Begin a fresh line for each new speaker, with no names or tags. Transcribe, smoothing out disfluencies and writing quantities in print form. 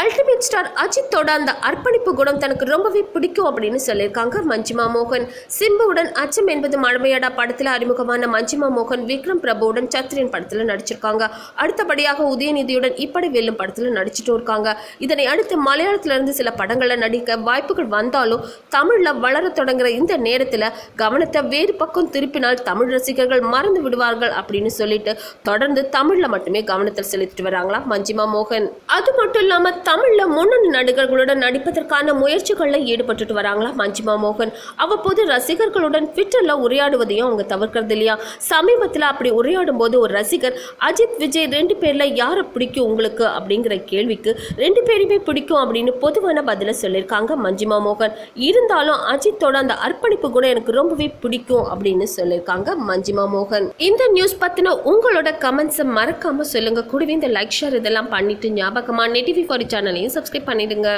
Ultimate star அஜித்தோட அந்த அர்ப்பணிப்பு குணம் தனக்கு ரொம்பவே பிடிக்கும் அப்படின்னு சொல்லியிருக்காங்க மஞ்சிமா மோகன். சிம்புவுடன் அச்சம் என்பது மழமையாடா படத்தில் அறிமுகமான மஞ்சிமா மோகன் விக்ரம் பிரபுவுடன் சத்ரியன் படத்தில் நடிச்சிருக்காங்க. அடுத்தபடியாக உதயநிதியுடன் இப்படி வெல்லும் படத்தில் நடிச்சிட்டு இருக்காங்க. இதனை அடுத்து மலையாளத்திலிருந்து சில படங்களில் நடிக்க வாய்ப்புகள் வந்தாலும் தமிழ்ல வளர தொடங்குற இந்த நேரத்தில் கவனத்தை வேறு பக்கம் திருப்பினால் தமிழ் ரசிகர்கள் மறந்து விடுவார்கள் அப்படின்னு சொல்லிட்டு தொடர்ந்து தமிழ்ல மட்டுமே கவனத்தில் செலுத்திட்டு வராங்களா மஞ்சிமா மோகன். அது மட்டும் இல்லாம தமிழ்ல முன்னணி நடிகர்களுடன் நடிப்பதற்கான முயற்சிகளில் ஈடுபட்டு வராங்களா மஞ்சிமா மோகன். அவ்வப்போது ரசிகர்களுடன் ட்விட்டர்ல உரையாடுவதையும் அவங்க தவிர்க்கிறது இல்லையா. சமீபத்தில் அப்படி உரையாடும் போது ஒரு ரசிகர் அஜித் விஜய் 2 பேர்ல யாரை பிடிக்கும் உங்களுக்கு அப்படிங்கிற கேள்விக்கு 2 பேருமே பிடிக்கும் அப்படின்னு பொதுவான பதில சொல்லியிருக்காங்க மஞ்சிமா மோகன். இருந்தாலும் அஜித்தோட அந்த அர்ப்பணிப்பு கூட எனக்கு ரொம்பவே பிடிக்கும் அப்படின்னு சொல்லியிருக்காங்க மஞ்சிமா மோகன். இந்த நியூஸ் பத்தின உங்களோட கமெண்ட்ஸை மறக்காம சொல்லுங்க. கூடவே இந்த லைக் ஷேர் இதெல்லாம் பண்ணிட்டு ஞாபகமா நெட்டிவி ஃபார் சேனலையும் சப்ஸ்கிரைப் பண்ணிடுங்க.